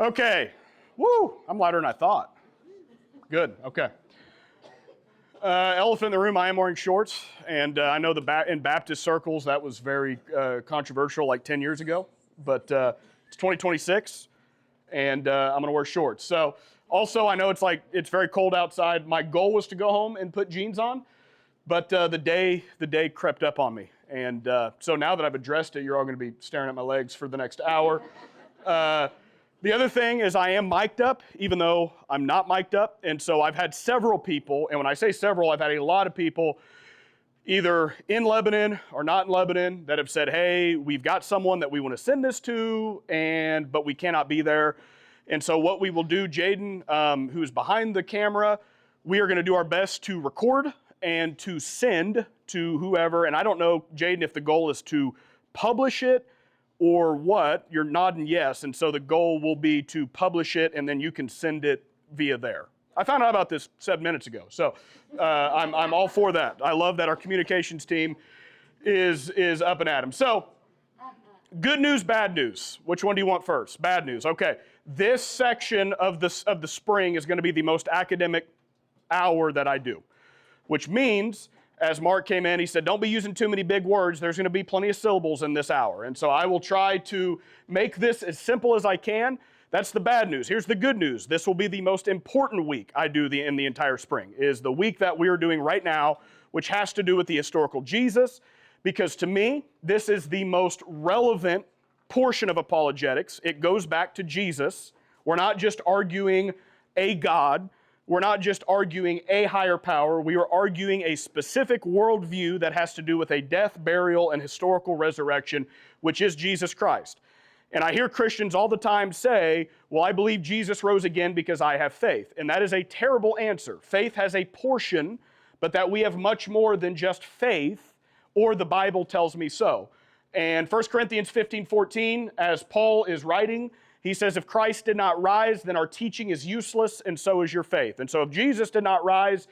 Okay. Woo! I'm lighter than I thought. Good. Okay. Elephant in the room, I am wearing shorts, and I know in Baptist circles that was very controversial like 10 years ago, but it's 2026, and I'm going to wear shorts. So also, I know it's very cold outside. My goal was to go home and put jeans on, but the day crept up on me, and so now that I've addressed it, you're all going to be staring at my legs for the next hour. The other thing is I am mic'd up, even though I'm not mic'd up. And so I've had several people, and when I say several, I've had a lot of people either in Lebanon or not in Lebanon that have said, hey, we've got someone that we want to send this to, but we cannot be there. And so what we will do, Jaden, who's behind the camera, we are going to do our best to record and to send to whoever. And I don't know, Jaden, if the goal is to publish it or what. You're nodding yes, and so the goal will be to publish it, and then you can send it via there. I found out about this 7 minutes ago, so I'm all for that. I love that our communications team is up and at 'em. So, good news, bad news. Which one do you want first? Bad news. Okay. This section of the spring is going to be the most academic hour that I do, which means, as Mark came in, he said, don't be using too many big words. There's going to be plenty of syllables in this hour. And so I will try to make this as simple as I can. That's the bad news. Here's the good news. This will be the most important week I do in the entire spring, is the week that we are doing right now, which has to do with the historical Jesus, because to me, this is the most relevant portion of apologetics. It goes back to Jesus. We're not just arguing a God. We're not just arguing a higher power. We are arguing a specific worldview that has to do with a death, burial, and historical resurrection, which is Jesus Christ. And I hear Christians all the time say, well, I believe Jesus rose again because I have faith. And that is a terrible answer. Faith has a portion, but that we have much more than just faith, or the Bible tells me so. And 1 Corinthians 15:14, as Paul is writing, he says, if Christ did not rise, then our teaching is useless, and so is your faith. And so if Jesus did not rise,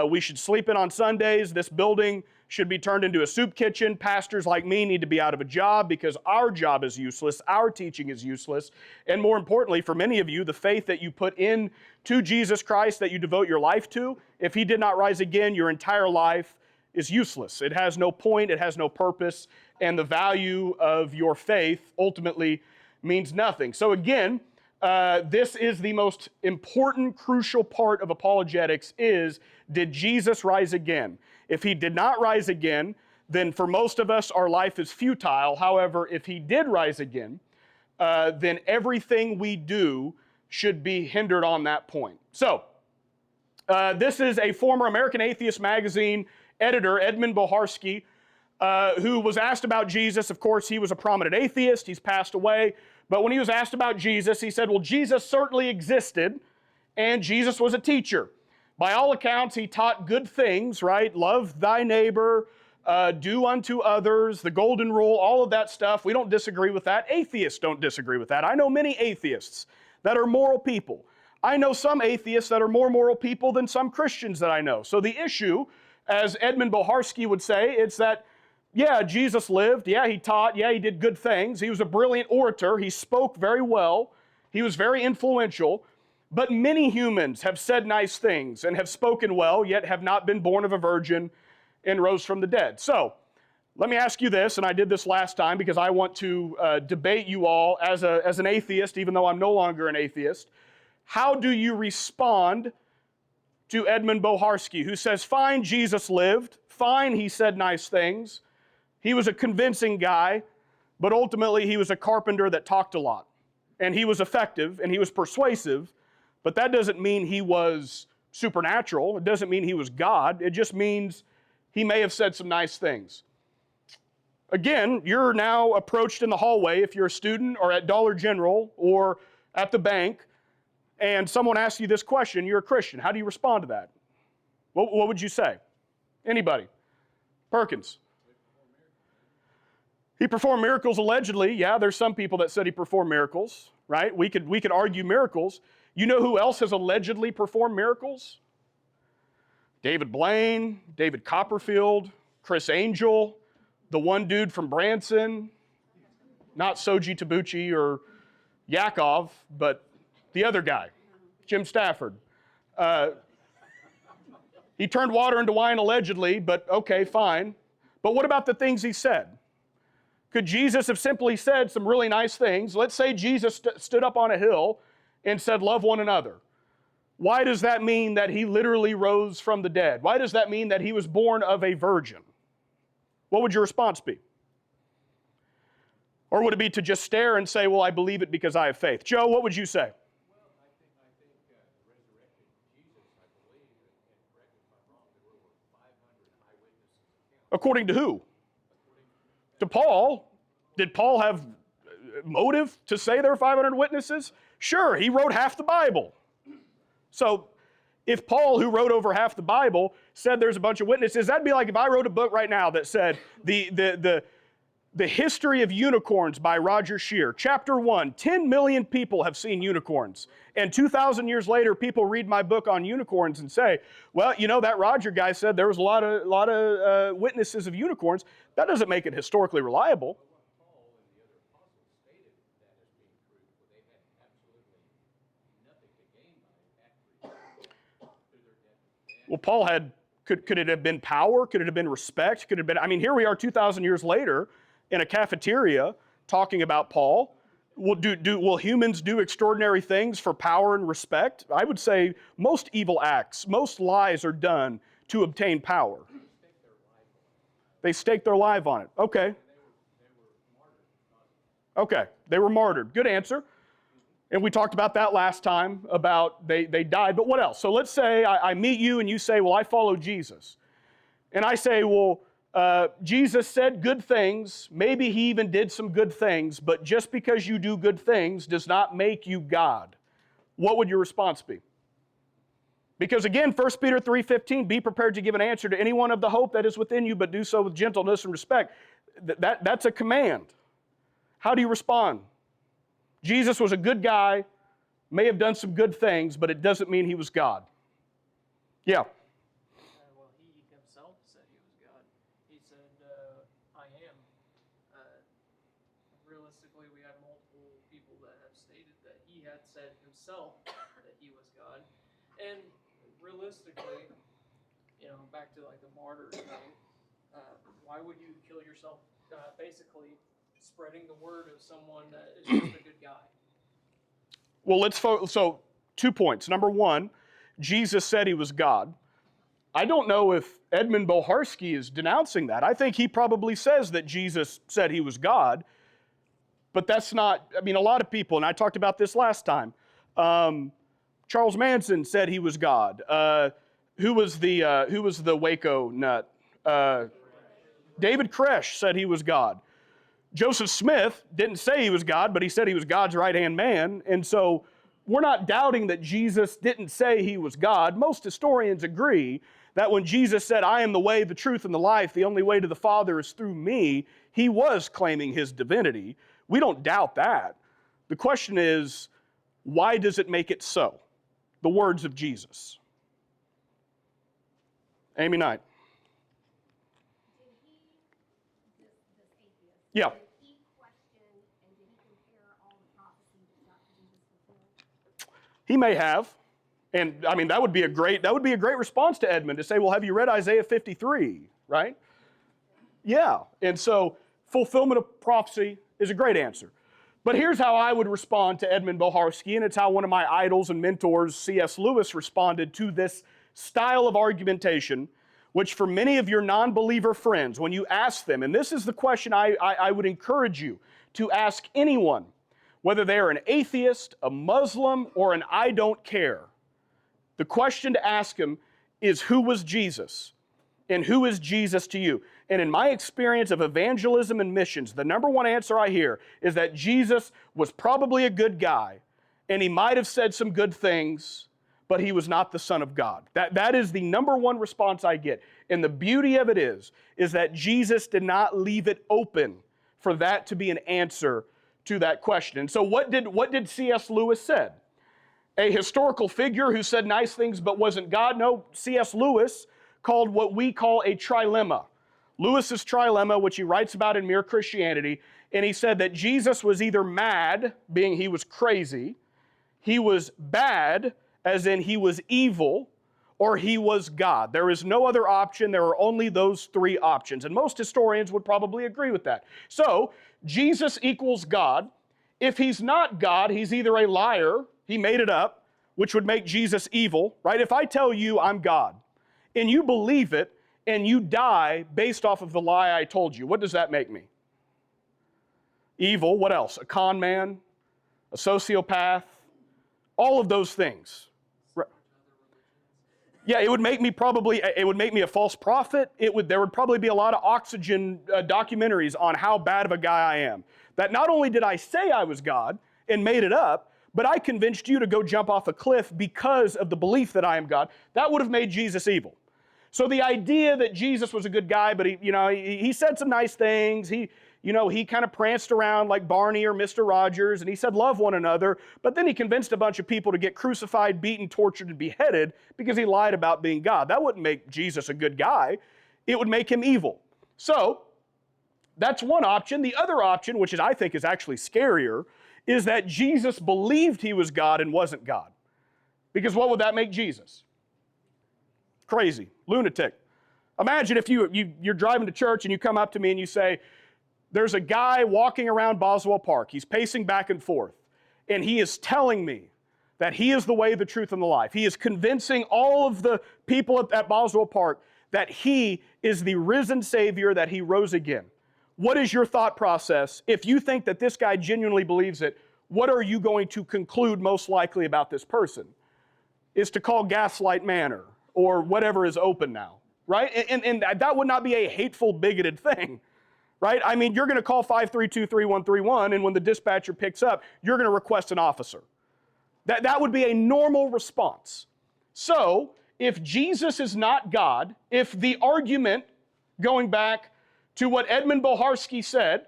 we should sleep in on Sundays. This building should be turned into a soup kitchen. Pastors like me need to be out of a job because our job is useless. Our teaching is useless. And more importantly, for many of you, the faith that you put into Jesus Christ, that you devote your life to, if he did not rise again, your entire life is useless. It has no point. It has no purpose. And the value of your faith ultimately means nothing. So again, this is the most important, crucial part of apologetics is, did Jesus rise again? If he did not rise again, then for most of us, our life is futile. However, if he did rise again, then everything we do should be hindered on that point. So, this is a former American Atheist magazine editor, Edmund Boharsky, who was asked about Jesus. Of course, he was a prominent atheist. He's passed away. But when he was asked about Jesus, he said, well, Jesus certainly existed, and Jesus was a teacher. By all accounts, he taught good things, right? Love thy neighbor, do unto others, the golden rule, all of that stuff. We don't disagree with that. Atheists don't disagree with that. I know many atheists that are moral people. I know some atheists that are more moral people than some Christians that I know. So the issue, as Edmund Boharsky would say, it's that, yeah, Jesus lived, yeah, he taught, yeah, he did good things. He was a brilliant orator. He spoke very well. He was very influential. But many humans have said nice things and have spoken well, yet have not been born of a virgin and rose from the dead. So, let me ask you this, and I did this last time because I want to debate you all as an atheist, even though I'm no longer an atheist. How do you respond to Edmund Boharsky, who says, fine, Jesus lived, fine, he said nice things, he was a convincing guy, but ultimately he was a carpenter that talked a lot. And he was effective, and he was persuasive, but that doesn't mean he was supernatural. It doesn't mean he was God. It just means he may have said some nice things. Again, you're now approached in the hallway, if you're a student or at Dollar General or at the bank, and someone asks you this question, you're a Christian. How do you respond to that? What would you say? Anybody? Perkins. He performed miracles allegedly. Yeah, there's some people that said he performed miracles, right? We could argue miracles. You know who else has allegedly performed miracles? David Blaine, David Copperfield, Chris Angel, the one dude from Branson, not Soji Tabuchi or Yakov, but the other guy, Jim Stafford. He turned water into wine allegedly, but okay, fine. But what about the things he said? Could Jesus have simply said some really nice things? Let's say Jesus stood up on a hill and said, love one another. Why does that mean that he literally rose from the dead? Why does that mean that he was born of a virgin? What would your response be? Or would it be to just stare and say, well, I believe it because I have faith? Joe, what would you say? Well, I think the resurrected Jesus, I believe, and correct me if I'm wrong, there were over 500 eyewitnesses account. According to who? To Paul. Did Paul have motive to say there are 500 witnesses? Sure, he wrote half the Bible. So if Paul, who wrote over half the Bible, said there's a bunch of witnesses, that'd be like if I wrote a book right now that said the History of Unicorns by Roger Sherrer. Chapter 1, 10 million people have seen unicorns. And 2,000 years later, people read my book on unicorns and say, well, you know, that Roger guy said there was a lot of witnesses of unicorns. That doesn't make it historically reliable. Paul and the other apostles stated that as being true, but they had absolutely nothing to gain by actually through their death. Well, Paul had, could it have been power? Could it have been respect? Could it have been, I mean, here we are 2,000 years later in a cafeteria talking about Paul. Will humans do extraordinary things for power and respect? I would say most evil acts, most lies are done to obtain power. They stake their life on it. Okay. Okay, they were martyred. Good answer. And we talked about that last time, about they died, but what else? So let's say I meet you and you say, well, I follow Jesus. And I say, well, Jesus said good things, maybe he even did some good things, but just because you do good things does not make you God. What would your response be? Because again, 1 Peter 3:15, be prepared to give an answer to anyone of the hope that is within you, but do so with gentleness and respect. That's a command. How do you respond? Jesus was a good guy, may have done some good things, but it doesn't mean he was God. Yeah. Well, he himself said he was God. He said, I am. Realistically, we have multiple people that have stated that he had said himself that he was God. And realistically, you know, back to like the martyr thing, why would you kill yourself basically spreading the word of someone that is just a good guy? Well, so 2 points. Number one, Jesus said he was God. I don't know if Edmund Boharski is denouncing that. I think he probably says that Jesus said he was God, but that's not, I mean, a lot of people, and I talked about this last time, Charles Manson said he was God. Who was the Waco nut? David Koresh said he was God. Joseph Smith didn't say he was God, but he said he was God's right-hand man. And so we're not doubting that Jesus didn't say he was God. Most historians agree that when Jesus said, I am the way, the truth, and the life, the only way to the Father is through me, he was claiming his divinity. We don't doubt that. The question is, why does it make it so? The words of Jesus. Amy Knight. Did he, this atheist, Yeah. did he question and did he compare all the prophecies that Jesus fulfilled? He may have. And I mean, that would be a great response to Edmund to say, well, have you read Isaiah 53, right? Yeah. And so fulfillment of prophecy is a great answer. But here's how I would respond to Edmund Boharski, and it's how one of my idols and mentors, C.S. Lewis, responded to this style of argumentation, which for many of your non-believer friends, when you ask them, and this is the question I would encourage you to ask anyone, whether they're an atheist, a Muslim, or an I don't care. The question to ask them is, who was Jesus? And who is Jesus to you? And in my experience of evangelism and missions, the number one answer I hear is that Jesus was probably a good guy, and he might have said some good things, but he was not the Son of God. That is the number one response I get. And the beauty of it is that Jesus did not leave it open for that to be an answer to that question. And so what did C.S. Lewis said? A historical figure who said nice things but wasn't God? No, C.S. Lewis called what we call a trilemma. Lewis's trilemma, which he writes about in Mere Christianity, and he said that Jesus was either mad, being he was crazy, he was bad, as in he was evil, or he was God. There is no other option. There are only those three options. And most historians would probably agree with that. So, Jesus equals God. If he's not God, he's either a liar, he made it up, which would make Jesus evil, right? If I tell you I'm God, and you believe it, and you die based off of the lie I told you, what does that make me? Evil. What else? A con man, a sociopath, all of those things. Yeah, it would make me a false prophet. There would probably be a lot of Oxygen documentaries on how bad of a guy I am. That not only did I say I was God and made it up, but I convinced you to go jump off a cliff because of the belief that I am God. That would have made Jesus evil. So the idea that Jesus was a good guy, but he said some nice things. He kind of pranced around like Barney or Mr. Rogers, and he said love one another, but then he convinced a bunch of people to get crucified, beaten, tortured, and beheaded because he lied about being God. That wouldn't make Jesus a good guy. It would make him evil. So that's one option. The other option, which I think is actually scarier, is that Jesus believed he was God and wasn't God. Because what would that make Jesus? Crazy, lunatic. Imagine if you're driving to church and you come up to me and you say, there's a guy walking around Boswell Park. He's pacing back and forth, and he is telling me that he is the way, the truth, and the life. He is convincing all of the people at Boswell Park that he is the risen Savior, that he rose again. What is your thought process? If you think that this guy genuinely believes it, what are you going to conclude most likely about this person? Is to call Gaslight Manor or whatever is open now, right? And that would not be a hateful, bigoted thing, right? I mean, you're going to call 532-3131, and when the dispatcher picks up, you're going to request an officer. That would be a normal response. So, if Jesus is not God, if the argument, going back to what Edmund Boharski said,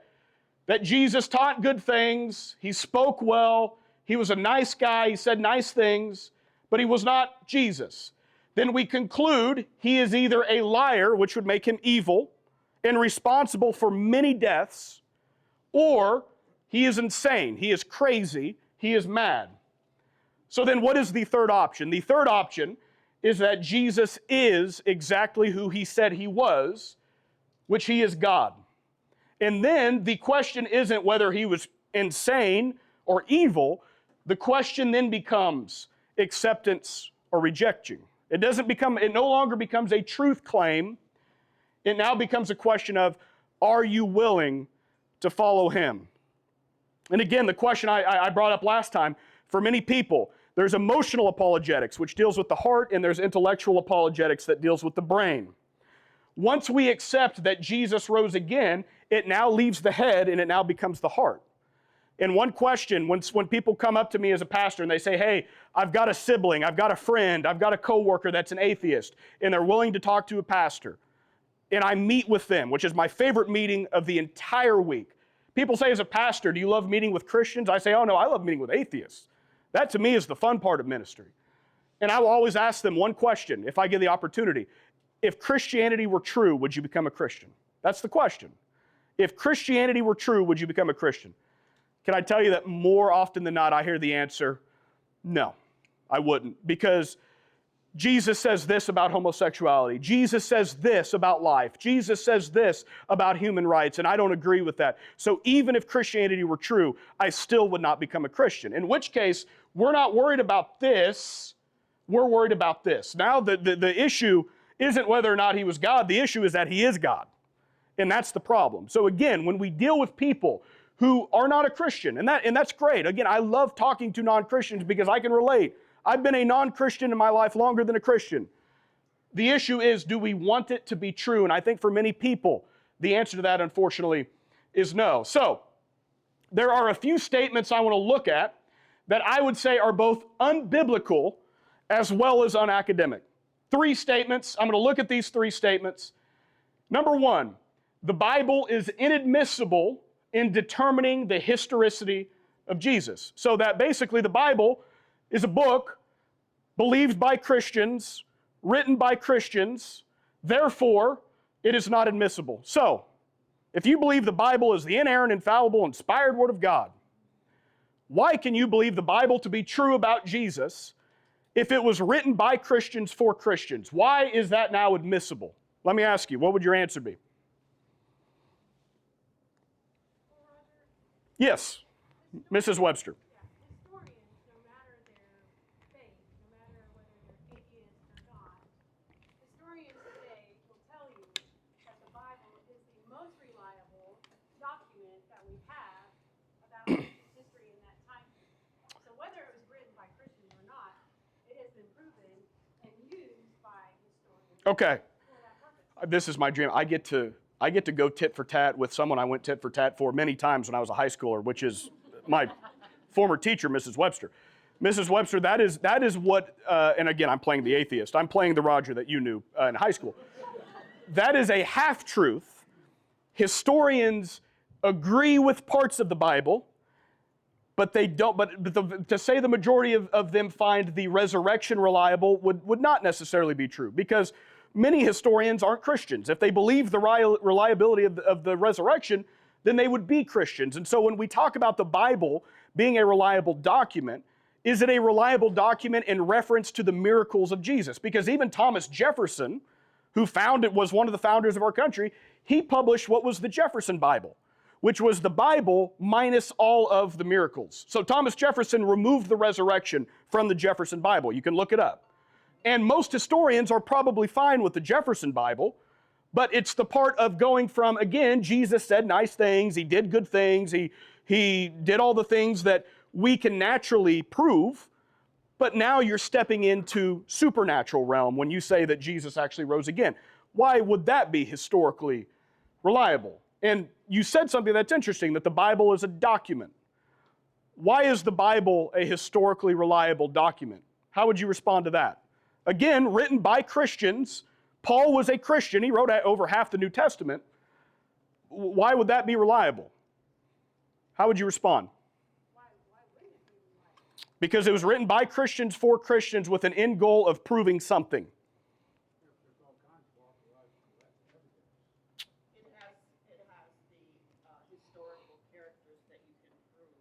that Jesus taught good things, he spoke well, he was a nice guy, he said nice things, but he was not Jesus, then we conclude he is either a liar, which would make him evil and responsible for many deaths, or he is insane, he is crazy, he is mad. So then what is the third option? The third option is that Jesus is exactly who he said he was, which he is God. And then the question isn't whether he was insane or evil. The question then becomes acceptance or rejection. It no longer becomes a truth claim. It now becomes a question of, are you willing to follow him? And again, the question I brought up last time, for many people, there's emotional apologetics, which deals with the heart, and there's intellectual apologetics that deals with the brain. Once we accept that Jesus rose again, it now leaves the head and it now becomes the heart. And one question, when people come up to me as a pastor and they say, hey, I've got a sibling, I've got a friend, I've got a coworker that's an atheist, and they're willing to talk to a pastor, and I meet with them, which is my favorite meeting of the entire week. People say, as a pastor, do you love meeting with Christians? I say, oh no, I love meeting with atheists. That to me is the fun part of ministry. And I will always ask them one question if I get the opportunity. If Christianity were true, would you become a Christian? That's the question. If Christianity were true, would you become a Christian? Can I tell you that more often than not, I hear the answer, no, I wouldn't. Because Jesus says this about homosexuality. Jesus says this about life. Jesus says this about human rights, and I don't agree with that. So even if Christianity were true, I still would not become a Christian. In which case, we're not worried about this, we're worried about this. Now the issue isn't whether or not he was God, the issue is that he is God. And that's the problem. So again, when we deal with people who are not a Christian, and that's great. Again, I love talking to non-Christians because I can relate. I've been a non-Christian in my life longer than a Christian. The issue is, do we want it to be true? And I think for many people, the answer to that, unfortunately, is no. So, there are a few statements I want to look at that I would say are both unbiblical as well as unacademic. 3 statements. I'm going to look at these 3 statements. Number 1, the Bible is inadmissible in determining the historicity of Jesus. So that basically the Bible is a book believed by Christians, written by Christians, therefore it is not admissible. So, if you believe the Bible is the inerrant, infallible, inspired Word of God, why can you believe the Bible to be true about Jesus if it was written by Christians for Christians? Why is that now admissible? Let me ask you, what would your answer be? Yes, Mrs. Webster. Historians, no matter their faith, no matter whether they're atheists or not, historians today will tell you that the Bible is the most reliable document that we have about history in that time period. So whether it was written by Christians or not, it has been proven and used by historians Okay, for that purpose. this is my dream. I get to go tit for tat with someone I went tit for tat for many times when I was a high schooler, which is my former teacher, Mrs. Webster. Mrs. Webster, that is what, and again, I'm playing the atheist. I'm playing the Roger that you knew in high school. That is a half-truth. Historians agree with parts of the Bible, but they don't. To say the majority of them find the resurrection reliable would not necessarily be true, because many historians aren't Christians. If they believe the reliability of the resurrection, then they would be Christians. And so when we talk about the Bible being a reliable document, is it a reliable document in reference to the miracles of Jesus? Because even Thomas Jefferson, who was one of the founders of our country, he published what was the Jefferson Bible, which was the Bible minus all of the miracles. So Thomas Jefferson removed the resurrection from the Jefferson Bible. You can look it up. And most historians are probably fine with the Jefferson Bible, but it's the part of going from, again, Jesus said nice things, he did good things, he did all the things that we can naturally prove, but now you're stepping into supernatural realm when you say that Jesus actually rose again. Why would that be historically reliable? And you said something that's interesting, that the Bible is a document. Why is the Bible a historically reliable document? How would you respond to that? Again, written by Christians. Paul was a Christian. He wrote over half the New Testament. Why would that be reliable? How would you respond? Why wouldn't it be reliable? Because it was written by Christians for Christians with an end goal of proving something. There's all kinds of authorized evidence. It has the historical characters that you can prove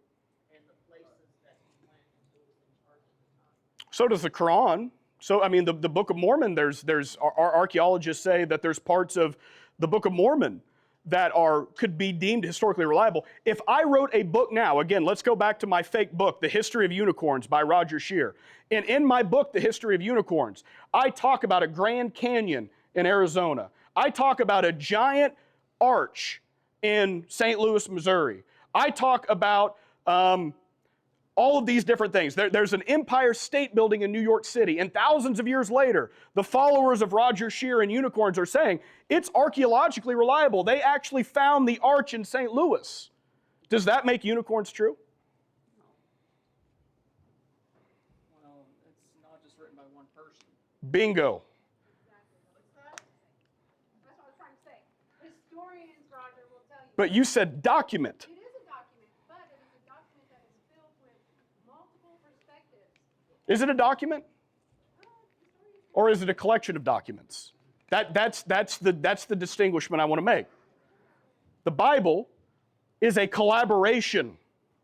and the places that he went and who was in charge at the time. So does the Quran. So, I mean, the Book of Mormon, our archaeologists say that there's parts of the Book of Mormon that could be deemed historically reliable. If I wrote a book now, again, let's go back to my fake book, The History of Unicorns by Roger Sherrer. And in my book, The History of Unicorns, I talk about a Grand Canyon in Arizona. I talk about a giant arch in St. Louis, Missouri. I talk about all of these different things. There's an Empire State Building in New York City, and thousands of years later, the followers of Roger Sherrer and unicorns are saying, it's archaeologically reliable. They actually found the arch in St. Louis. Does that make unicorns true? Well, it's not just written by one person. Bingo. That's what I was trying to say. Historians, Roger, will tell you. But you said document. It is a document, but it is a document that is filled with multiple perspectives. Is it a document? Or is it a collection of documents? That's the distinguishment I want to make. The Bible is a collaboration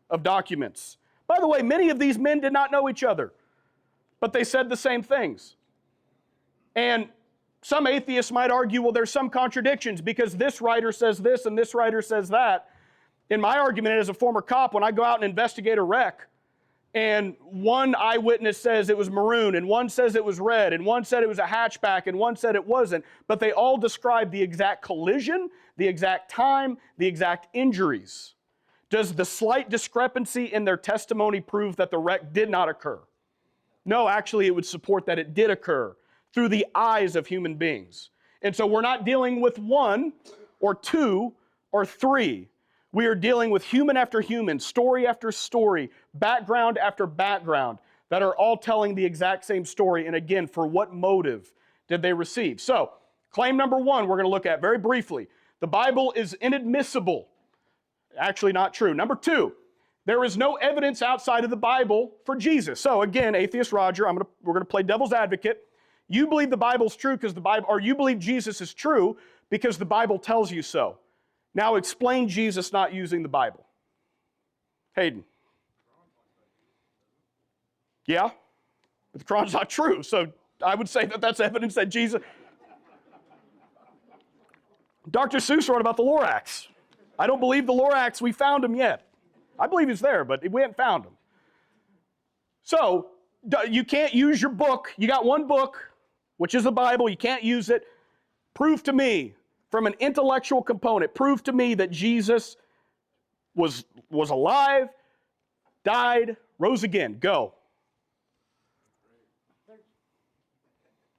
of documents. By the way, many of these men did not know each other, but they said the same things. And some atheists might argue, well, there's some contradictions because this writer says this and this writer says that. In my argument as a former cop, when I go out and investigate a wreck, and one eyewitness says it was maroon, and one says it was red, and one said it was a hatchback, and one said it wasn't, but they all describe the exact collision, the exact time, the exact injuries. Does the slight discrepancy in their testimony prove that the wreck did not occur? No, actually it would support that it did occur through the eyes of human beings. And so we're not dealing with one or two or three. We are dealing with human after human, story after story, background after background that are all telling the exact same story. And again, for what motive did they receive? So, claim number one, we're going to look at very briefly. The Bible is inadmissible. Actually not true. Number two, there is no evidence outside of the Bible for Jesus. So again, atheist Roger, we're going to play devil's advocate. You believe the Bible's true because the Bible, or you believe Jesus is true because the Bible tells you so. Now explain Jesus not using the Bible. Hayden. Yeah, but the Quran's not true, so I would say that that's evidence that Jesus... Dr. Seuss wrote about the Lorax. I don't believe the Lorax, we found him yet. I believe he's there, but we haven't found him. So, you can't use your book. You got one book, which is the Bible. You can't use it. Prove to me, from an intellectual component, prove to me that Jesus was alive, died, rose again. Go. There's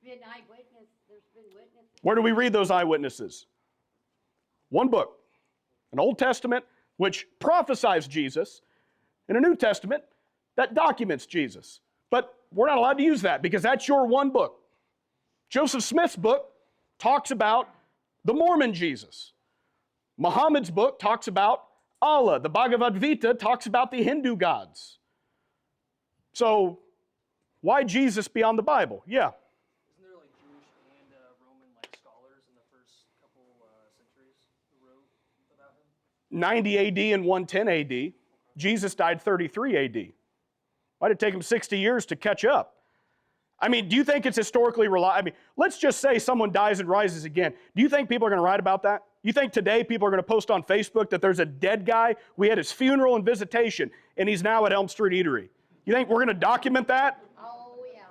been eyewitness. There's been witnesses. Where do we read those eyewitnesses? One book. An Old Testament, which prophesies Jesus, and a New Testament that documents Jesus. But we're not allowed to use that because that's your one book. Joseph Smith's book talks about the Mormon Jesus. Muhammad's book talks about Allah. The Bhagavad Gita talks about the Hindu gods. So, why Jesus beyond the Bible? Yeah. Isn't there like Jewish and Roman like scholars in the first couple centuries who wrote about him? 90 AD and 110 AD. Jesus died 33 AD. Why did it take him 60 years to catch up? I mean, do you think it's historically reliable? I mean, let's just say someone dies and rises again. Do you think people are going to write about that? You think today people are going to post on Facebook that there's a dead guy? We had his funeral and visitation, and he's now at Elm Street Eatery. You think we're going to document that? Oh, yeah.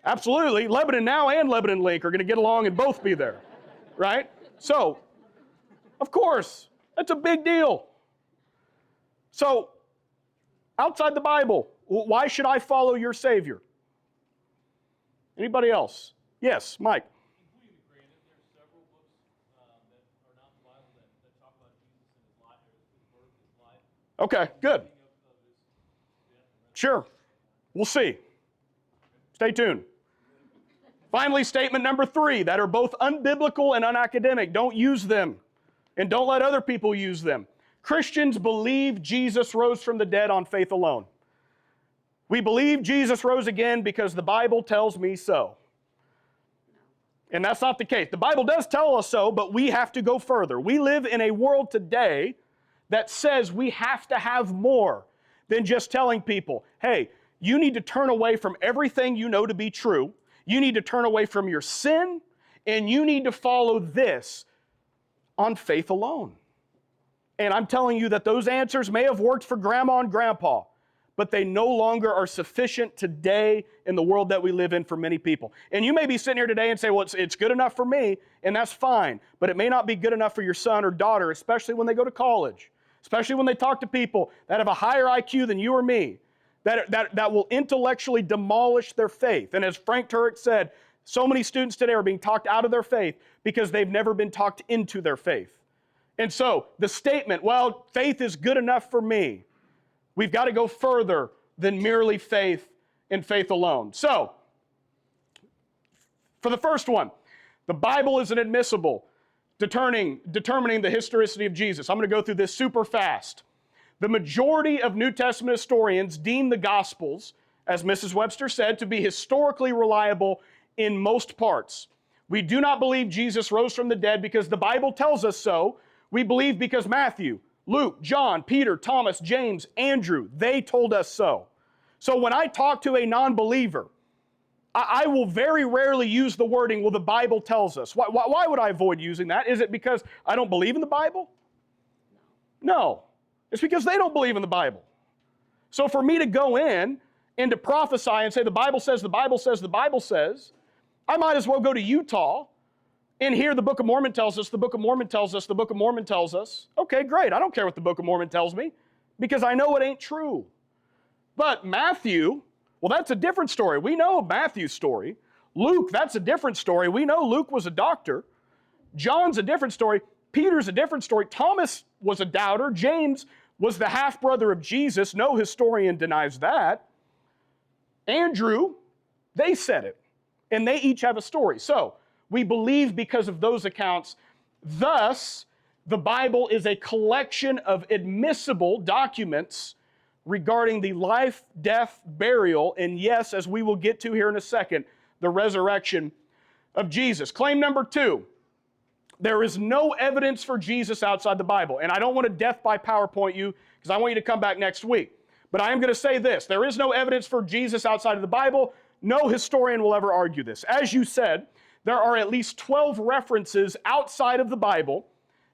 Absolutely. Lebanon Now and Lebanon Link are going to get along and both be there, right? So, of course, that's a big deal. So, outside the Bible, why should I follow your Savior? Anybody else? Yes, Mike. Completely granted, there's several books that are not the Bible that talk about Jesus and his life, or his birth, his life. Okay, good. Of his death and Sure. We'll see. Stay tuned. Finally, statement number 3, that are both unbiblical and unacademic. Don't use them, and don't let other people use them. Christians believe Jesus rose from the dead on faith alone. We believe Jesus rose again because the Bible tells me so. And that's not the case. The Bible does tell us so, but we have to go further. We live in a world today that says we have to have more than just telling people, hey, you need to turn away from everything you know to be true. You need to turn away from your sin, and you need to follow this on faith alone. And I'm telling you that those answers may have worked for grandma and grandpa, but they no longer are sufficient today in the world that we live in for many people. And you may be sitting here today and say, well, it's good enough for me, and that's fine, but it may not be good enough for your son or daughter, especially when they go to college, especially when they talk to people that have a higher IQ than you or me, that will intellectually demolish their faith. And as Frank Turek said, so many students today are being talked out of their faith because they've never been talked into their faith. And so the statement, well, faith is good enough for me, we've got to go further than merely faith and faith alone. So, for the first one, the Bible is inadmissible, determining the historicity of Jesus. I'm going to go through this super fast. The majority of New Testament historians deem the Gospels, as Mrs. Webster said, to be historically reliable in most parts. We do not believe Jesus rose from the dead because the Bible tells us so. We believe because Matthew, Luke, John, Peter, Thomas, James, Andrew, they told us so. So when I talk to a non-believer, I will very rarely use the wording, well, the Bible tells us. Why would I avoid using that? Is it because I don't believe in the Bible? No. It's because they don't believe in the Bible. So for me to go in and to prophesy and say the Bible says, the Bible says, the Bible says, I might as well go to Utah and here the Book of Mormon tells us, the Book of Mormon tells us, the Book of Mormon tells us. Okay, great. I don't care what the Book of Mormon tells me because I know it ain't true. But Matthew, well, that's a different story. We know Matthew's story. Luke, that's a different story. We know Luke was a doctor. John's a different story. Peter's a different story. Thomas was a doubter. James was the half-brother of Jesus. No historian denies that. Andrew, they said it. And they each have a story. So, we believe because of those accounts. Thus, the Bible is a collection of admissible documents regarding the life, death, burial, and yes, as we will get to here in a second, the resurrection of Jesus. Claim number 2, There is no evidence for Jesus outside the Bible. And I don't want to death by PowerPoint you, because I want you to come back next week. But I am going to say this. There is no evidence for Jesus outside of the Bible. No historian will ever argue this. As you said, there are at least 12 references outside of the Bible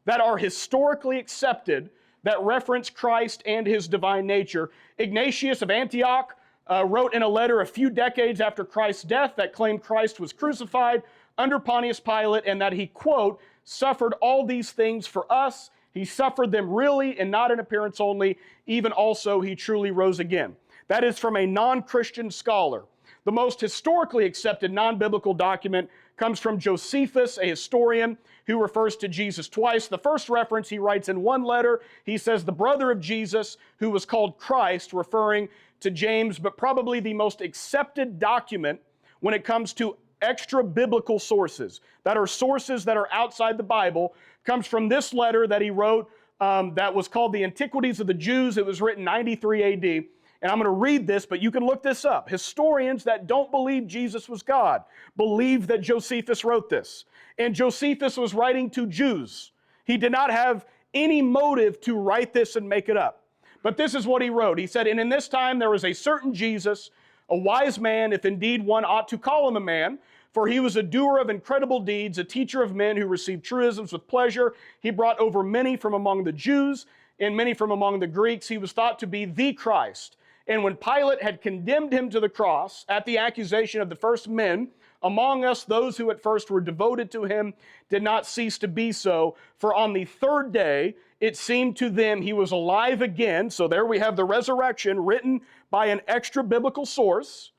that are historically accepted that reference Christ and his divine nature. Ignatius of Antioch wrote in a letter a few decades after Christ's death that claimed Christ was crucified under Pontius Pilate and that he, quote, suffered all these things for us. He suffered them really and not in appearance only. Even also he truly rose again. That is from a non-Christian scholar. The most historically accepted non-biblical document comes from Josephus, a historian who refers to Jesus twice. The first reference he writes in one letter, he says the brother of Jesus who was called Christ, referring to James, but probably the most accepted document when it comes to extra biblical sources, that are sources that are outside the Bible, comes from this letter that he wrote that was called the Antiquities of the Jews. It was written 93 AD. And I'm going to read this, but you can look this up. Historians that don't believe Jesus was God believe that Josephus wrote this. And Josephus was writing to Jews. He did not have any motive to write this and make it up. But this is what he wrote. He said, "And in this time there was a certain Jesus, a wise man, if indeed one ought to call him a man, for he was a doer of incredible deeds, a teacher of men who received truisms with pleasure. He brought over many from among the Jews and many from among the Greeks. He was thought to be the Christ. And when Pilate had condemned him to the cross at the accusation of the first men, among us those who at first were devoted to him did not cease to be so. For on the third day it seemed to them he was alive again." So there we have the resurrection written by an extra biblical source,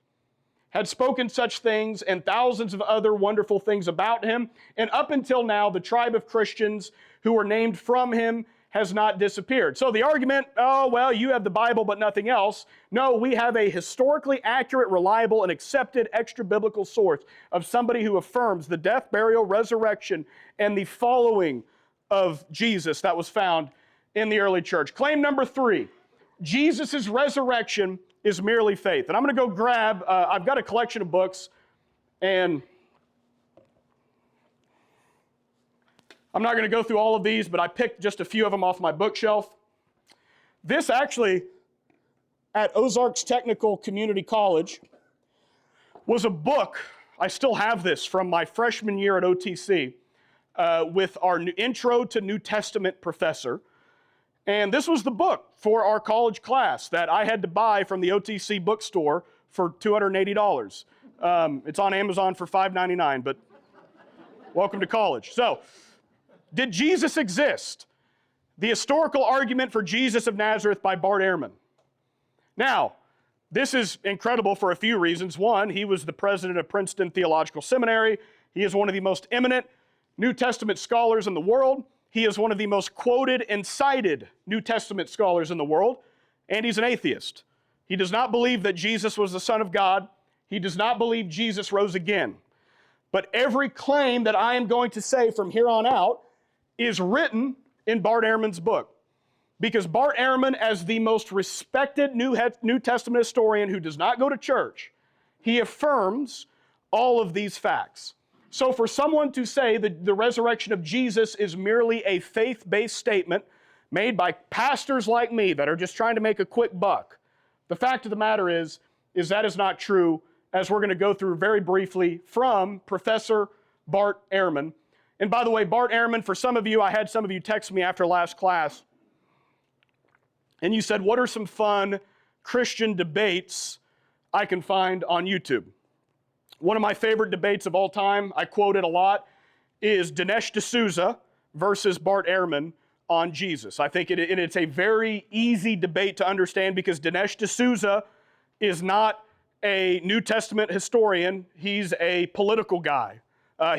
had spoken such things and thousands of other wonderful things about him. And up until now, the tribe of Christians who were named from him has not disappeared. So the argument, oh, well, you have the Bible but nothing else. No, we have a historically accurate, reliable, and accepted extra-biblical source of somebody who affirms the death, burial, resurrection, and the following of Jesus that was found in the early church. Claim number 3, Jesus' resurrection is merely faith. And I'm going to go grab, I've got a collection of books, and I'm not going to go through all of these, but I picked just a few of them off my bookshelf. This actually, at Ozarks Technical Community College, was a book, I still have this from my freshman year at OTC, with our Intro to New Testament professor. And this was the book for our college class that I had to buy from the OTC bookstore for $280. It's on Amazon for $5.99, but welcome to college. So, did Jesus exist? The Historical Argument for Jesus of Nazareth by Bart Ehrman. Now, this is incredible for a few reasons. One, he was the president of Princeton Theological Seminary. He is one of the most eminent New Testament scholars in the world. He is one of the most quoted and cited New Testament scholars in the world, and he's an atheist. He does not believe that Jesus was the Son of God. He does not believe Jesus rose again. But every claim that I am going to say from here on out is written in Bart Ehrman's book. Because Bart Ehrman, as the most respected New Testament historian who does not go to church, he affirms all of these facts. So for someone to say that the resurrection of Jesus is merely a faith-based statement made by pastors like me that are just trying to make a quick buck, the fact of the matter is that is not true, as we're going to go through very briefly from Professor Bart Ehrman. And by the way, Bart Ehrman, for some of you, I had some of you text me after last class, and you said, what are some fun Christian debates I can find on YouTube? One of my favorite debates of all time, I quote it a lot, is Dinesh D'Souza versus Bart Ehrman on Jesus. I think it's a very easy debate to understand because Dinesh D'Souza is not a New Testament historian. He's a political guy. I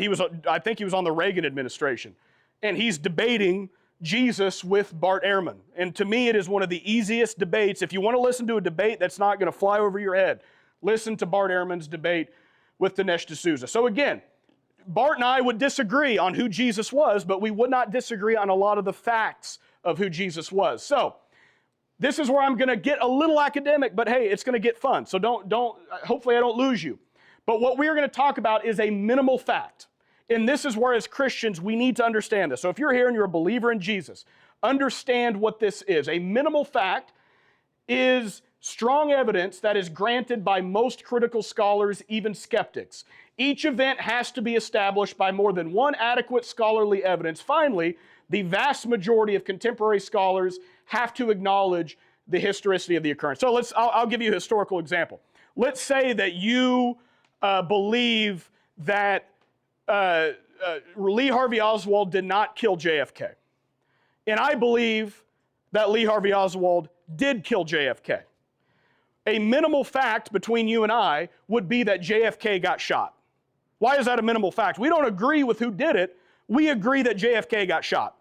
think he was on the Reagan administration. And he's debating Jesus with Bart Ehrman. And to me, it is one of the easiest debates. If you want to listen to a debate that's not going to fly over your head, listen to Bart Ehrman's debate with Dinesh D'Souza. So again, Bart and I would disagree on who Jesus was, but we would not disagree on a lot of the facts of who Jesus was. So this is where I'm going to get a little academic, but hey, it's going to get fun. So hopefully I don't lose you. But what we're going to talk about is a minimal fact. And this is where, as Christians, we need to understand this. So if you're here and you're a believer in Jesus, understand what this is. A minimal fact is strong evidence that is granted by most critical scholars, even skeptics. Each event has to be established by more than one adequate scholarly evidence. Finally, the vast majority of contemporary scholars have to acknowledge the historicity of the occurrence. So I'll give you a historical example. Let's say that you believe that Lee Harvey Oswald did not kill JFK. And I believe that Lee Harvey Oswald did kill JFK. A minimal fact between you and I would be that JFK got shot. Why is that a minimal fact? We don't agree with who did it. We agree that JFK got shot.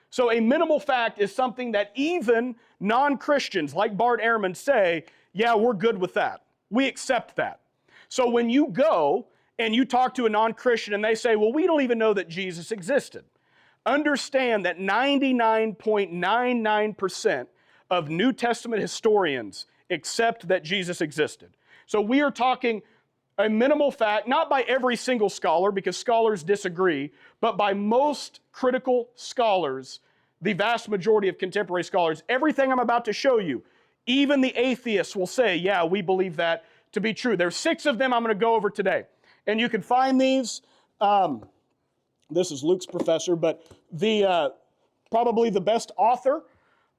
So a minimal fact is something that even non-Christians like Bart Ehrman say, yeah, we're good with that. We accept that. So when you go and you talk to a non-Christian and they say, well, we don't even know that Jesus existed, understand that 99.99% of New Testament historians accept that Jesus existed. So we are talking a minimal fact, not by every single scholar, because scholars disagree, but by most critical scholars, the vast majority of contemporary scholars. Everything I'm about to show you, even the atheists will say, yeah, we believe that to be true. There's 6 of them I'm going to go over today. And you can find these. This is Luke's professor, but probably the best author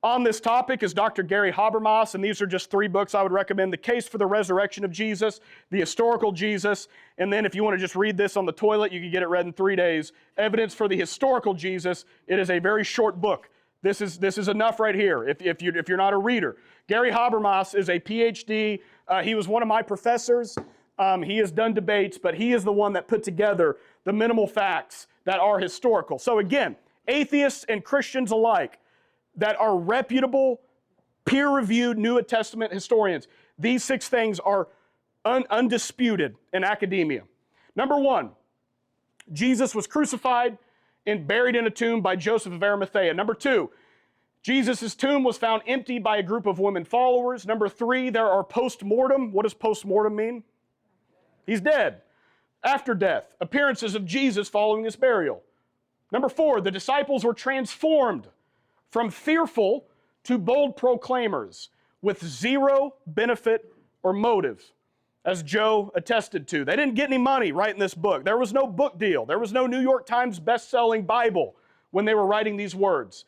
on this topic is Dr. Gary Habermas, and these are just 3 books I would recommend. The Case for the Resurrection of Jesus, The Historical Jesus, and then if you want to just read this on the toilet, you can get it read in 3 days. Evidence for the Historical Jesus. It is a very short book. This is enough right here if you're not a reader. Gary Habermas is a PhD. He was one of my professors. He has done debates, but he is the one that put together the minimal facts that are historical. So again, atheists and Christians alike that are reputable, peer-reviewed New Testament historians, these 6 things are undisputed in academia. Number 1, Jesus was crucified and buried in a tomb by Joseph of Arimathea. Number 2, Jesus' tomb was found empty by a group of women followers. Number 3, there are post-mortem. What does post-mortem mean? He's dead. After death, appearances of Jesus following his burial. Number 4, the disciples were transformed from fearful to bold proclaimers with zero benefit or motive, as Joe attested to. They didn't get any money writing this book. There was no book deal. There was no New York Times best-selling Bible when they were writing these words.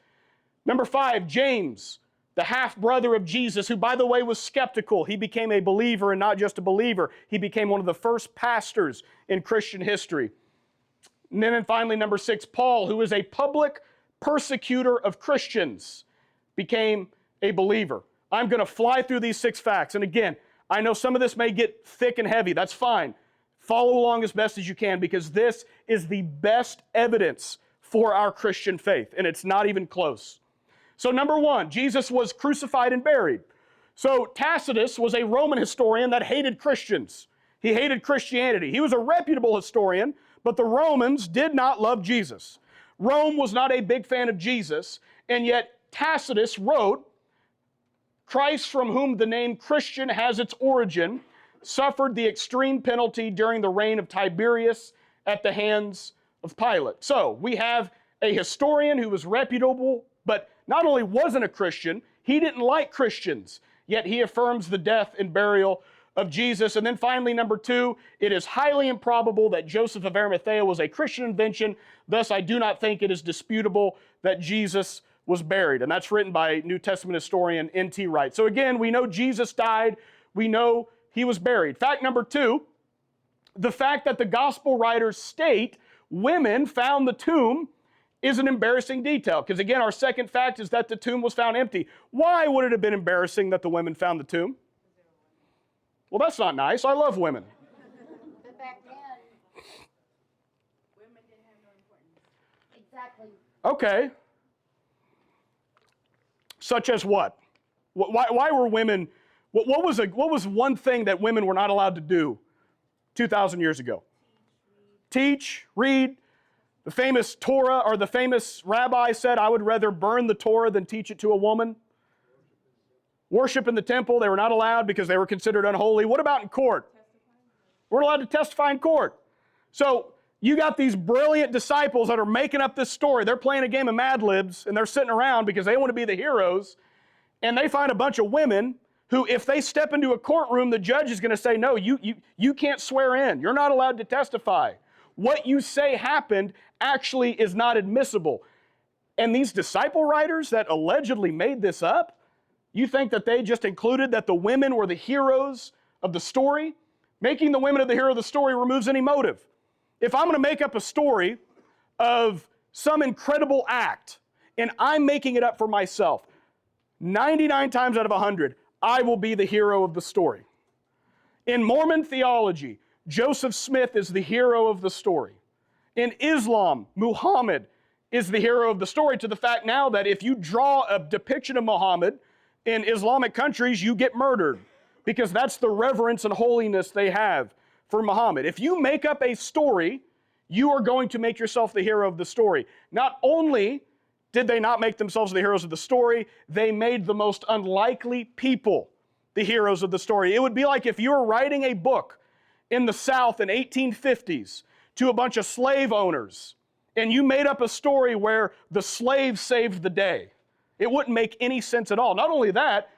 Number 5, James, the half-brother of Jesus, who, by the way, was skeptical. He became a believer, and not just a believer. He became one of the first pastors in Christian history. And then finally, number 6, Paul, who is a public persecutor of Christians, became a believer. I'm going to fly through these 6 facts. And again, I know some of this may get thick and heavy. That's fine. Follow along as best as you can, because this is the best evidence for our Christian faith, and it's not even close. So number 1, Jesus was crucified and buried. So Tacitus was a Roman historian that hated Christians. He hated Christianity. He was a reputable historian, but the Romans did not love Jesus. Rome was not a big fan of Jesus, and yet Tacitus wrote, Christ, from whom the name Christian has its origin, suffered the extreme penalty during the reign of Tiberius at the hands of Pilate. So we have a historian who was reputable, but not only wasn't a Christian, he didn't like Christians, yet he affirms the death and burial of Jesus. And then finally, number 2, it is highly improbable that Joseph of Arimathea was a Christian invention. Thus, I do not think it is disputable that Jesus was buried. And that's written by New Testament historian N.T. Wright. So again, we know Jesus died. We know he was buried. Fact number 2, the fact that the gospel writers state women found the tomb is an embarrassing detail. Because again, our second fact is that the tomb was found empty. Why would it have been embarrassing that the women found the tomb? Well, that's not nice. I love women. But back then, Women didn't have no importance. exactly, Okay. Such as what? Why were women, what was one thing that women were not allowed to do 2,000 years ago? Teach, read. The famous Torah, or the famous rabbi said, I would rather burn the Torah than teach it to a woman. Worship in the temple, they were not allowed because they were considered unholy. What about in court? We're allowed to testify in court. So you got these brilliant disciples that are making up this story. They're playing a game of Mad Libs, and they're sitting around because they want to be the heroes, and they find a bunch of women who, if they step into a courtroom, the judge is going to say, no, you can't swear in. You're not allowed to testify. What you say happened actually is not admissible. And these disciple writers that allegedly made this up, you think that they just included that the women were the heroes of the story? Making the women of the hero of the story removes any motive. If I'm going to make up a story of some incredible act, and I'm making it up for myself, 99 times out of 100, I will be the hero of the story. In Mormon theology, Joseph Smith is the hero of the story. In Islam, Muhammad is the hero of the story, to the fact now that if you draw a depiction of Muhammad in Islamic countries, you get murdered, because that's the reverence and holiness they have for Muhammad. If you make up a story, you are going to make yourself the hero of the story. Not only did they not make themselves the heroes of the story, they made the most unlikely people the heroes of the story. It would be like if you were writing a book in the South in 1850s to a bunch of slave owners, and you made up a story where the slave saved the day. It wouldn't make any sense at all. Not only that,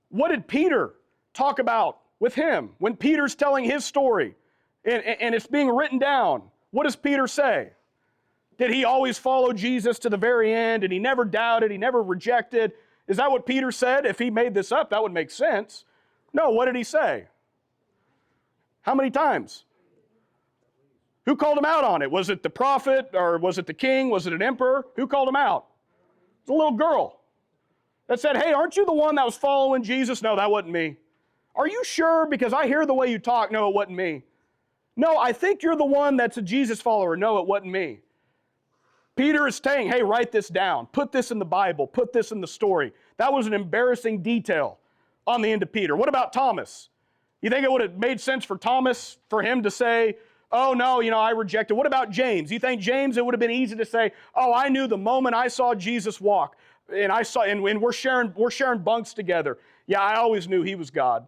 what did Peter talk about with him when Peter's telling his story and it's being written down? What does Peter say? Did he always follow Jesus to the very end, and he never doubted, he never rejected? Is that what Peter said? If he made this up, that would make sense. No, what did he say? How many times? Who called him out on it? Was it the prophet, or was it the king? Was it an emperor? Who called him out? It was a little girl that said, hey, aren't you the one that was following Jesus? No, that wasn't me. Are you sure? Because I hear the way you talk. No, it wasn't me. No, I think you're the one that's a Jesus follower. No, it wasn't me. Peter is saying, hey, write this down. Put this in the Bible. Put this in the story. That was an embarrassing detail on the end of Peter. What about Thomas? You think it would have made sense for Thomas, for him to say, oh, no, I rejected. What about James? You think James, it would have been easy to say, oh, I knew the moment I saw Jesus walk, and we're sharing bunks together. Yeah, I always knew he was God.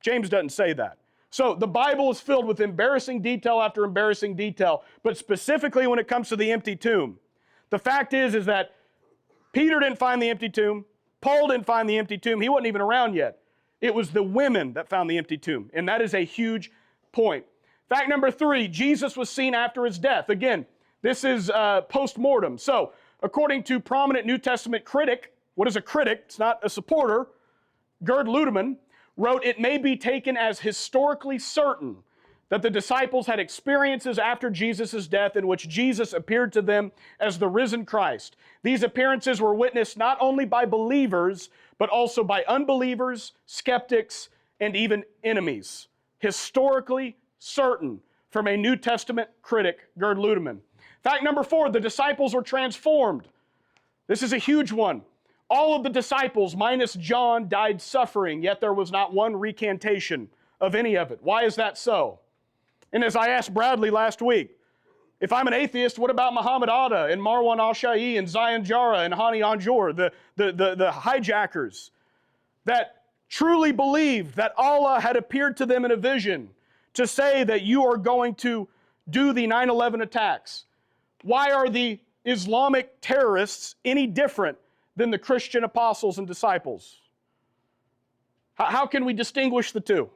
James doesn't say that. So the Bible is filled with embarrassing detail after embarrassing detail, but specifically when it comes to the empty tomb. The fact is that Peter didn't find the empty tomb. Paul didn't find the empty tomb. He wasn't even around yet. It was the women that found the empty tomb, and that is a huge point. Fact number 3, Jesus was seen after his death. Again, this is post-mortem. So according to prominent New Testament critic, what is a critic? It's not a supporter. Gerd Ludemann wrote, it may be taken as historically certain that the disciples had experiences after Jesus' death in which Jesus appeared to them as the risen Christ. These appearances were witnessed not only by believers, but also by unbelievers, skeptics, and even enemies. Historically certain, from a New Testament critic, Gerd Ludemann. Fact number 4, the disciples were transformed. This is a huge one. All of the disciples, minus John, died suffering, yet there was not one recantation of any of it. Why is that so? And as I asked Bradley last week, if I'm an atheist, what about Muhammad Atta and Marwan al-Shai and Zion Jara and Hani Anjour, the hijackers that truly believed that Allah had appeared to them in a vision to say that you are going to do the 9/11 attacks? Why are the Islamic terrorists any different than the Christian apostles and disciples? How can we distinguish the two?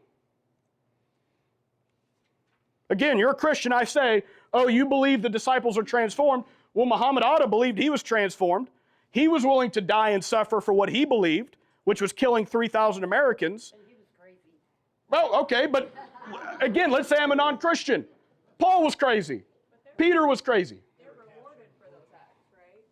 Again, you're a Christian, I say, oh, you believe the disciples are transformed. Well, Muhammad Atta believed he was transformed. He was willing to die and suffer for what he believed, which was killing 3,000 Americans. And he was crazy. Well, okay, but again, let's say I'm a non-Christian. Paul was crazy. Peter was crazy. They're rewarded for those acts, right?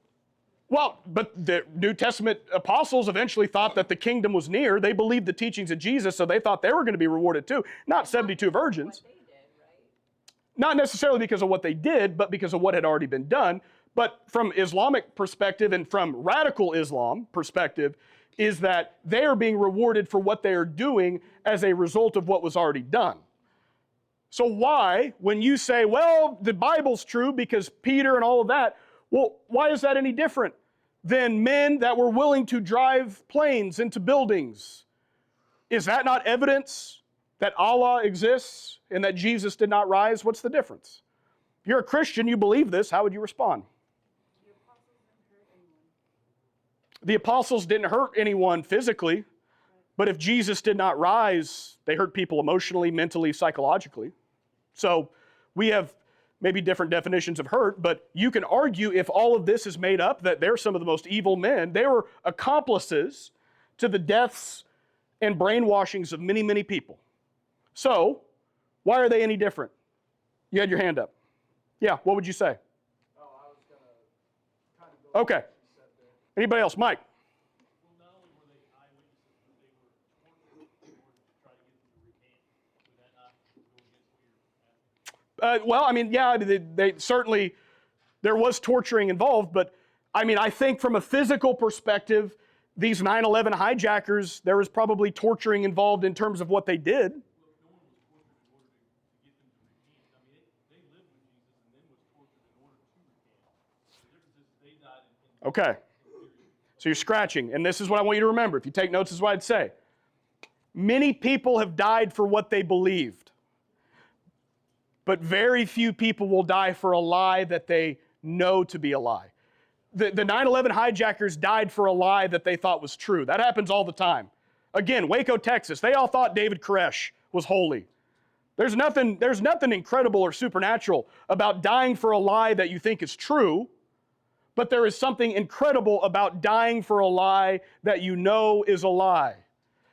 Well, but the New Testament apostles eventually thought that the kingdom was near. They believed the teachings of Jesus, so they thought they were going to be rewarded too. Not 72 virgins. What they did, right? Not necessarily because of what they did, but because of what had already been done. But from Islamic perspective and from radical Islam perspective, is that they are being rewarded for what they are doing as a result of what was already done. So why, when you say, well, the Bible's true because Peter and all of that, well, why is that any different than men that were willing to drive planes into buildings? Is that not evidence that Allah exists and that Jesus did not rise? What's the difference? If you're a Christian, you believe this, how would you respond? The apostles didn't hurt anyone physically, but if Jesus did not rise, they hurt people emotionally, mentally, psychologically. So we have maybe different definitions of hurt, but you can argue if all of this is made up that they're some of the most evil men. They were accomplices to the deaths and brainwashings of many, many people. So why are they any different? You had your hand up. Yeah, what would you say? Oh, I was going to kind of go Okay. Anybody else? Mike? Well, not only were they eyewitnesses, but they were tortured in order to try to get them to recant. Would that not go against what you're asking? Well, I mean, yeah, they certainly, there was torturing involved, but I mean, I think from a physical perspective, these 9/11 hijackers, there was probably torturing involved in terms of what they did. Well, no one was tortured in order to get them to recant. I mean, they lived with Jesus and then was tortured in order to recant. The difference is they died in Okay. So you're scratching, and this is what I want you to remember. If you take notes, this is what I'd say. Many people have died for what they believed, but very few people will die for a lie that they know to be a lie. The 9/11 hijackers died for a lie that they thought was true. That happens all the time. Again, Waco, Texas, they all thought David Koresh was holy. There's nothing incredible or supernatural about dying for a lie that you think is true, but there is something incredible about dying for a lie that you know is a lie.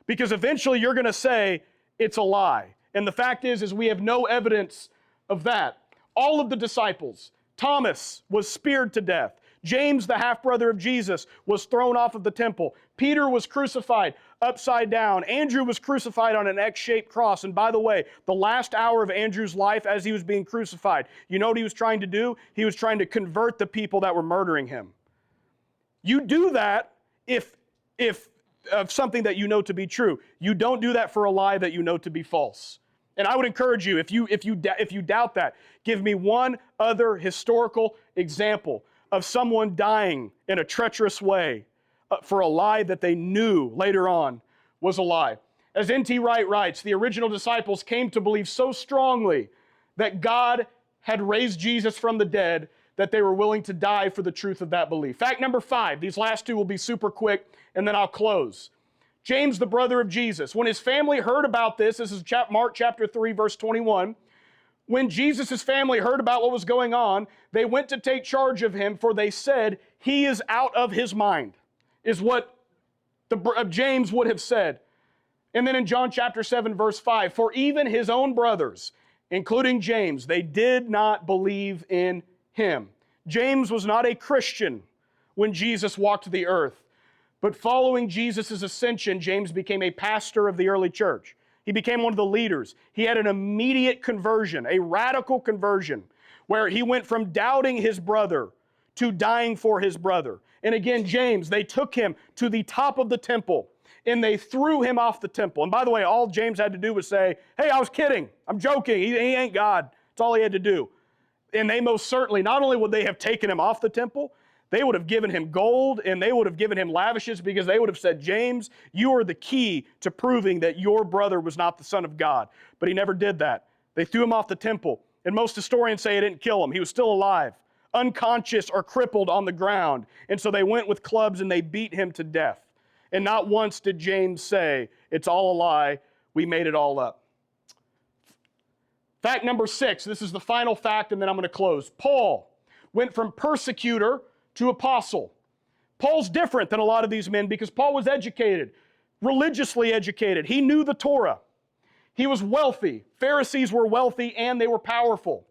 Because eventually you're going to say it's a lie. And the fact is we have no evidence of that. All of the disciples, Thomas was speared to death. James, the half-brother of Jesus, was thrown off of the temple. Peter was crucified upside down. Andrew was crucified on an X-shaped cross. And by the way, the last hour of Andrew's life as he was being crucified, you know what he was trying to do? He was trying to convert the people that were murdering him. You do that if of something that you know to be true. You don't do that for a lie that you know to be false. And I would encourage you, if you doubt that, give me one other historical example of someone dying in a treacherous way for a lie that they knew later on was a lie. As N.T. Wright writes, the original disciples came to believe so strongly that God had raised Jesus from the dead that they were willing to die for the truth of that belief. Fact number 5, these last two will be super quick, and then I'll close. James, the brother of Jesus, when his family heard about this is Mark chapter 3, verse 21, when Jesus' family heard about what was going on, they went to take charge of him, for they said, he is out of his mind, is what James would have said. And then in John chapter 7, verse 5, for even his own brothers, including James, they did not believe in him. James was not a Christian when Jesus walked the earth, but following Jesus' ascension, James became a pastor of the early church. He became one of the leaders. He had an immediate conversion, a radical conversion, where he went from doubting his brother to dying for his brother. And again, James, they took him to the top of the temple and they threw him off the temple. And by the way, all James had to do was say, hey, I was kidding. I'm joking. He ain't God. That's all he had to do. And they most certainly, not only would they have taken him off the temple, they would have given him gold and they would have given him lavishes, because they would have said, James, you are the key to proving that your brother was not the Son of God. But he never did that. They threw him off the temple. And most historians say it didn't kill him. He was still alive, unconscious or crippled on the ground. And so they went with clubs and they beat him to death. And not once did James say, it's all a lie, we made it all up. Fact number 6, this is the final fact and then I'm going to close. Paul went from persecutor to apostle. Paul's different than a lot of these men because Paul was educated, religiously educated. He knew the Torah. He was wealthy. Pharisees were wealthy and they were powerful.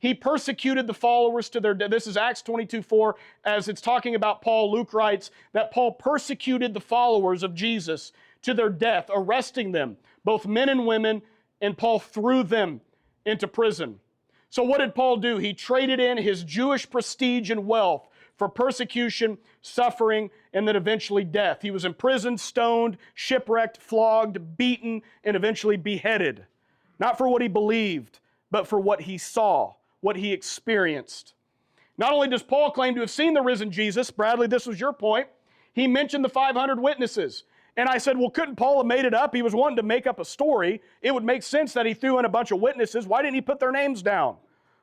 He persecuted the followers to their death. This is Acts 22:4. As it's talking about Paul, Luke writes that Paul persecuted the followers of Jesus to their death, arresting them, both men and women, and Paul threw them into prison. So what did Paul do? He traded in his Jewish prestige and wealth for persecution, suffering, and then eventually death. He was imprisoned, stoned, shipwrecked, flogged, beaten, and eventually beheaded. Not for what he believed, but for what he saw, what he experienced. Not only does Paul claim to have seen the risen Jesus, Bradley, this was your point, he mentioned the 500 witnesses. And I said, well, couldn't Paul have made it up? He was wanting to make up a story. It would make sense that he threw in a bunch of witnesses. Why didn't he put their names down?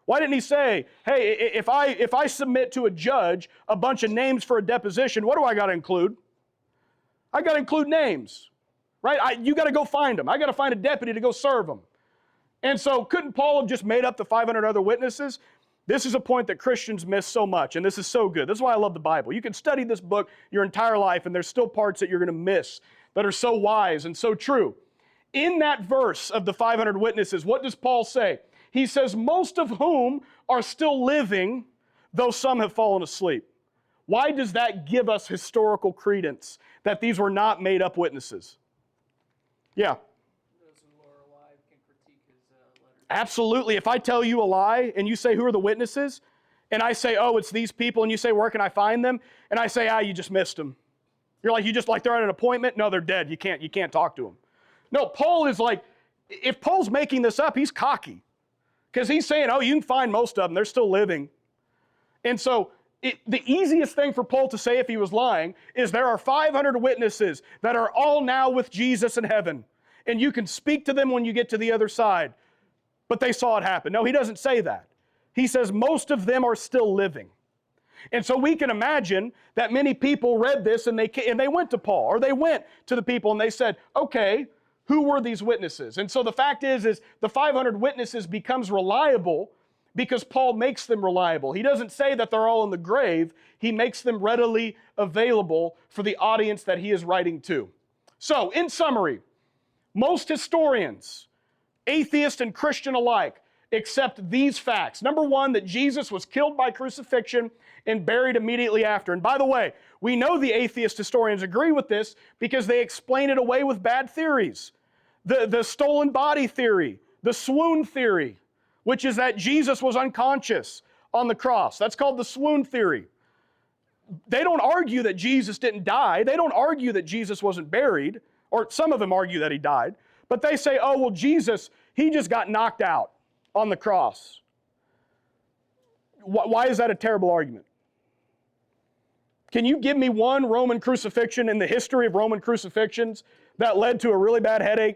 Why didn't he say, hey, if I submit to a judge a bunch of names for a deposition, what do I got to include? I got to include names, right? You got to go find them. I got to find a deputy to go serve them. And so couldn't Paul have just made up the 500 other witnesses? This is a point that Christians miss so much, and this is so good. This is why I love the Bible. You can study this book your entire life, and there's still parts that you're going to miss that are so wise and so true. In that verse of the 500 witnesses, what does Paul say? He says, most of whom are still living, though some have fallen asleep. Why does that give us historical credence that these were not made-up witnesses? Yeah. Those who are alive can critique his letters. Absolutely. If I tell you a lie and you say, who are the witnesses? And I say, oh, it's these people, and you say, where can I find them? And I say, you just missed them. You're like, they're at an appointment? No, they're dead. You can't talk to them. No, Paul is like, if Paul's making this up, he's cocky. Because he's saying, oh, you can find most of them. They're still living. And so the easiest thing for Paul to say if he was lying is there are 500 witnesses that are all now with Jesus in heaven. And you can speak to them when you get to the other side. But they saw it happen. No, he doesn't say that. He says most of them are still living. And so we can imagine that many people read this and they went to Paul, or they went to the people and they said, okay, who were these witnesses? And so the fact is the 500 witnesses becomes reliable because Paul makes them reliable. He doesn't say that they're all in the grave. He makes them readily available for the audience that he is writing to. So, in summary, most historians, atheist and Christian alike, accept these facts. Number one, that Jesus was killed by crucifixion and buried immediately after. And by the way, we know the atheist historians agree with this because they explain it away with bad theories. The stolen body theory, the swoon theory, which is that Jesus was unconscious on the cross. That's called the swoon theory. They don't argue that Jesus didn't die. They don't argue that Jesus wasn't buried, or some of them argue that he died. But they say, oh, well, Jesus, he just got knocked out on the cross. Why is that a terrible argument? Can you give me one Roman crucifixion in the history of Roman crucifixions that led to a really bad headache?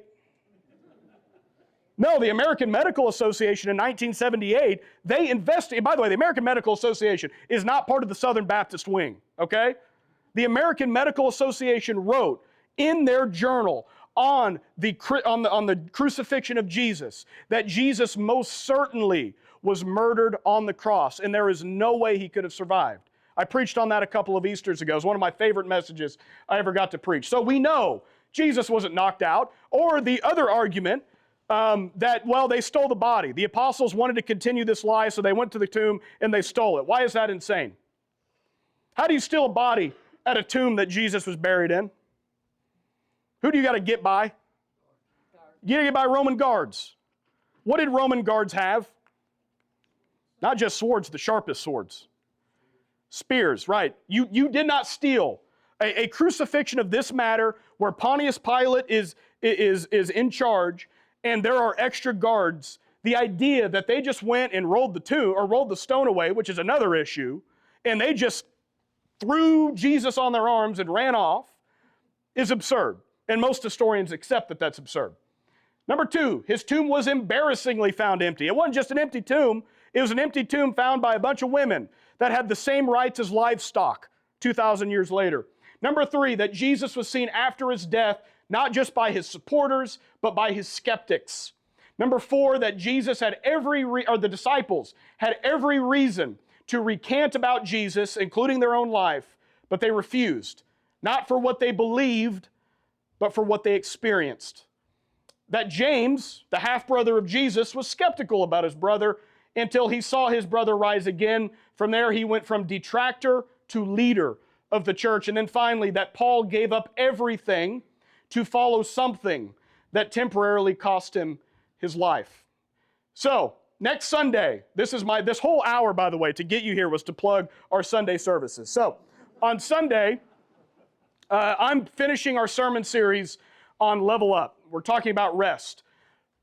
No, the American Medical Association in 1978, they investigated. By the way, the American Medical Association is not part of the Southern Baptist wing, okay? The American Medical Association wrote in their journal on the crucifixion of Jesus that Jesus most certainly was murdered on the cross, and there is no way he could have survived. I preached on that a couple of Easters ago. It was one of my favorite messages I ever got to preach. So we know Jesus wasn't knocked out, or the other argument that, well, they stole the body. The apostles wanted to continue this lie, so they went to the tomb and they stole it. Why is that insane? How do you steal a body at a tomb that Jesus was buried in? Who do you got to get by? You got to get by Roman guards. What did Roman guards have? Not just swords, the sharpest swords. Spears, right. You did not steal. A crucifixion of this matter where Pontius Pilate is in charge and there are extra guards, the idea that they just went and rolled the stone away, which is another issue, and they just threw Jesus on their arms and ran off, is absurd. And most historians accept that that's absurd. Number two, his tomb was embarrassingly found empty. It wasn't just an empty tomb. It was an empty tomb found by a bunch of women that had the same rights as livestock 2,000 years later. Number three, that Jesus was seen after his death, not just by his supporters, but by his skeptics. Number four, that Jesus had the disciples had every reason to recant about Jesus, including their own life, but they refused. Not for what they believed, but for what they experienced. That James, the half-brother of Jesus, was skeptical about his brother until he saw his brother rise again. From there, he went from detractor to leader of the church. And then finally, that Paul gave up everything to follow something that temporarily cost him his life. So, next Sunday, this whole hour, by the way, to get you here was to plug our Sunday services. So, on Sunday, I'm finishing our sermon series on Level Up. We're talking about rest.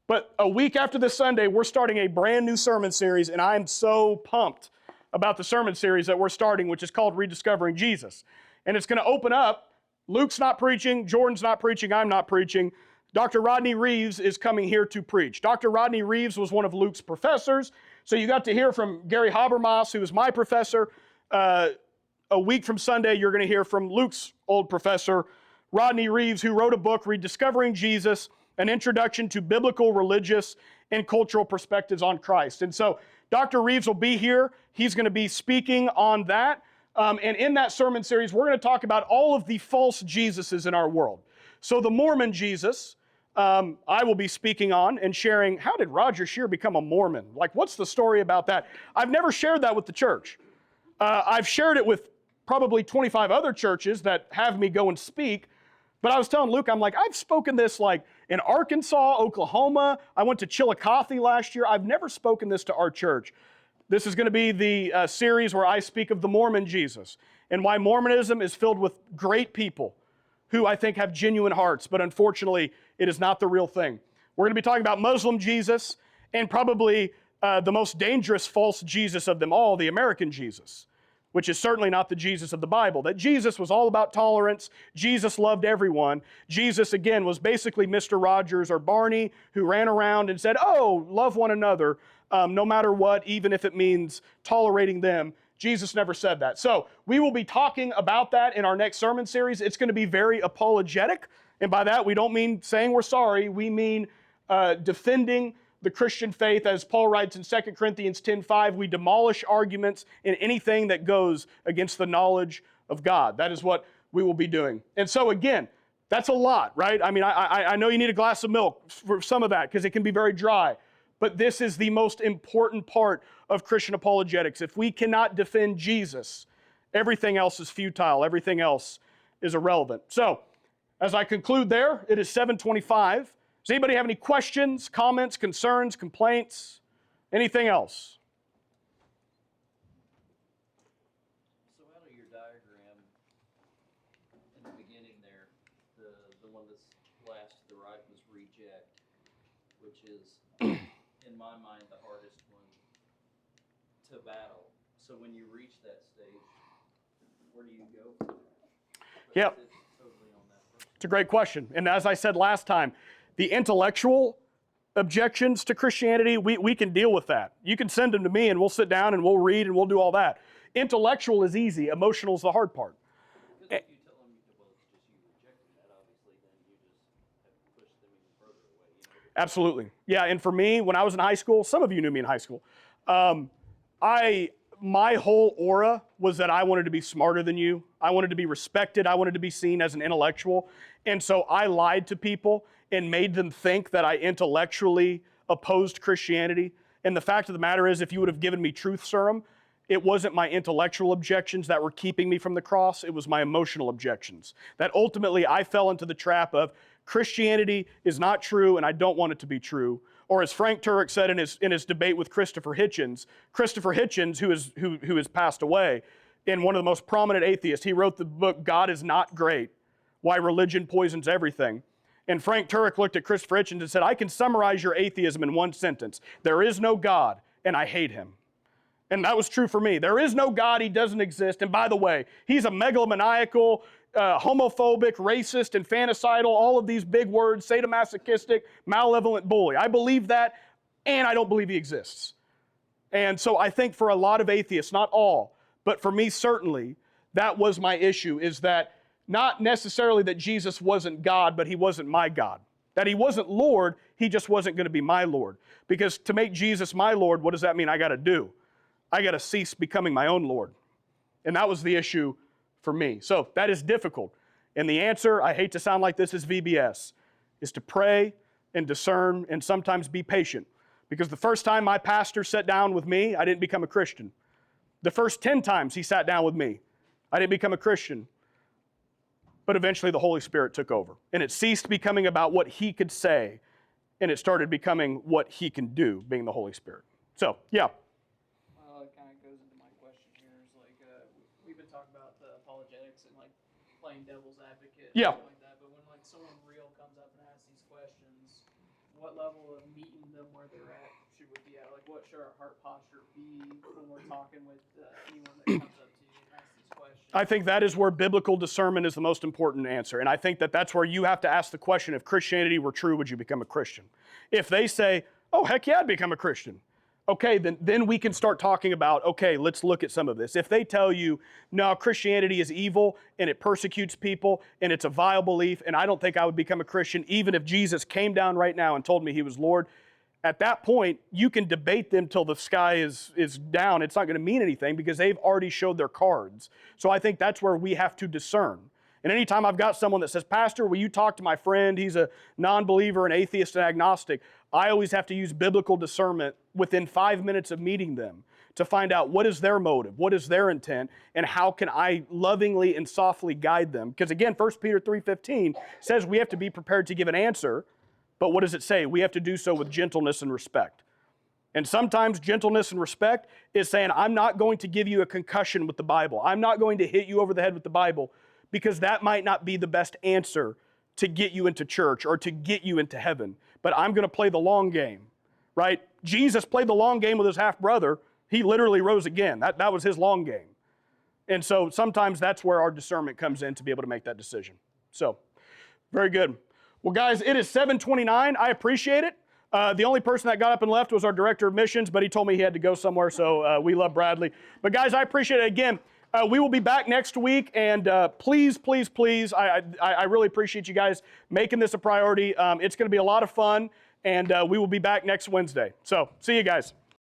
But a week after this Sunday, we're starting a brand new sermon series, and I'm so pumped about the sermon series that we're starting, which is called Rediscovering Jesus. And it's going to open up. Luke's not preaching, Jordan's not preaching, I'm not preaching. Dr. Rodney Reeves is coming here to preach. Dr. Rodney Reeves was one of Luke's professors, so you got to hear from Gary Habermas, who was my professor. A week from Sunday, you're going to hear from Luke's old professor, Rodney Reeves, who wrote a book, Rediscovering Jesus, An Introduction to Biblical, Religious, and Cultural Perspectives on Christ. And so Dr. Reeves will be here. He's going to be speaking on that. And in that sermon series, we're going to talk about all of the false Jesuses in our world. So the Mormon Jesus, I will be speaking on and sharing, how did Roger Shear become a Mormon? Like, what's the story about that? I've never shared that with the church. I've shared it with probably 25 other churches that have me go and speak. But I was telling Luke, I'm like, I've spoken this like in Arkansas, Oklahoma. I went to Chillicothe last year. I've never spoken this to our church. This is going to be the series where I speak of the Mormon Jesus and why Mormonism is filled with great people who I think have genuine hearts, but unfortunately, it is not the real thing. We're going to be talking about Muslim Jesus and probably the most dangerous false Jesus of them all, the American Jesus, which is certainly not the Jesus of the Bible. That Jesus was all about tolerance. Jesus loved everyone. Jesus, again, was basically Mr. Rogers or Barney who ran around and said, oh, love one another, no matter what, even if it means tolerating them. Jesus never said that. So we will be talking about that in our next sermon series. It's going to be very apologetic. And by that, we don't mean saying we're sorry. We mean defending the Christian faith. As Paul writes in 2 Corinthians 10:5, we demolish arguments in anything that goes against the knowledge of God. That is what we will be doing. And so again, that's a lot, right? I mean, I know you need a glass of milk for some of that because it can be very dry. But this is the most important part of Christian apologetics. If we cannot defend Jesus, everything else is futile. Everything else is irrelevant. So, as I conclude there, it is 7:25. Does anybody have any questions, comments, concerns, complaints, anything else? So out of your diagram, in the beginning there, the one that's last to the right was reject, which is, in my mind, the hardest one to battle. So when you reach that stage, where do you go from there? Yep. Totally on that person. It's a great question. And as I said last time, the intellectual objections to Christianity, we can deal with that. You can send them to me and we'll sit down and we'll read and we'll do all that. Intellectual is easy. Emotional is the hard part. Because if you tell them, well, it's just you rejecting that, obviously, then you just have pushed them even further away. You know? Absolutely. Yeah, and for me, when I was in high school, some of you knew me in high school, my whole aura was that I wanted to be smarter than you. I wanted to be respected. I wanted to be seen as an intellectual. And so I lied to people and made them think that I intellectually opposed Christianity. And the fact of the matter is, if you would have given me truth serum, it wasn't my intellectual objections that were keeping me from the cross. It was my emotional objections. That ultimately I fell into the trap of Christianity is not true and I don't want it to be true. Or as Frank Turek said in his debate with Christopher Hitchens, who has passed away, and one of the most prominent atheists, he wrote the book, God is Not Great, Why Religion Poisons Everything. And Frank Turek looked at Christopher Hitchens and said, I can summarize your atheism in one sentence. There is no God, and I hate him. And that was true for me. There is no God, he doesn't exist. And by the way, he's a megalomaniacal, homophobic, racist, infanticidal, all of these big words, sadomasochistic, malevolent bully. I believe that, and I don't believe he exists. And so I think for a lot of atheists, not all, but for me certainly, that was my issue, is that not necessarily that Jesus wasn't God, but he wasn't my God. That he wasn't Lord, he just wasn't going to be my Lord. Because to make Jesus my Lord, what does that mean I got to do? I got to cease becoming my own Lord. And that was the issue for me. So that is difficult. And the answer, I hate to sound like this, is VBS, is to pray and discern and sometimes be patient. Because the first time my pastor sat down with me, I didn't become a Christian. The first 10 times he sat down with me, I didn't become a Christian. But eventually the Holy Spirit took over. And it ceased becoming about what he could say, and it started becoming what he can do, being the Holy Spirit. So, yeah. Well, it kind of goes into my question here. Is like we've been talking about the apologetics and like playing devil's advocate, and Yeah. stuff like that. But when like someone real comes up and asks these questions, what level of meeting them where they're at should we be at? Like, what should our heart posture be when we're talking with anyone that comes up to you and asks these questions? I think that is where biblical discernment is the most important answer. And I think that that's where you have to ask the question, if Christianity were true, would you become a Christian? If they say, oh, heck yeah, I'd become a Christian. Okay, then we can start talking about, okay, let's look at some of this. If they tell you, no, Christianity is evil and it persecutes people and it's a vile belief and I don't think I would become a Christian even if Jesus came down right now and told me he was Lord, at that point, you can debate them till the sky is down. It's not going to mean anything because they've already showed their cards. So I think that's where we have to discern. And anytime I've got someone that says, Pastor, will you talk to my friend? He's a non-believer, an atheist, and agnostic. I always have to use biblical discernment within 5 minutes of meeting them to find out what is their motive, what is their intent, and how can I lovingly and softly guide them. Because again, 1 Peter 3:15 says we have to be prepared to give an answer, but what does it say? We have to do so with gentleness and respect. And sometimes gentleness and respect is saying, I'm not going to give you a concussion with the Bible. I'm not going to hit you over the head with the Bible, because that might not be the best answer to get you into church or to get you into heaven. But I'm going to play the long game, right? Jesus played the long game with his half-brother. He literally rose again. That was his long game. And so sometimes that's where our discernment comes in to be able to make that decision. So, very good. Well, guys, it is 7:29. I appreciate it. The only person that got up and left was our director of missions, but he told me he had to go somewhere, so we love Bradley. But guys, I appreciate it. Again, we will be back next week, and please, please, please, I really appreciate you guys making this a priority. It's going to be a lot of fun, and we will be back next Wednesday. So, see you guys.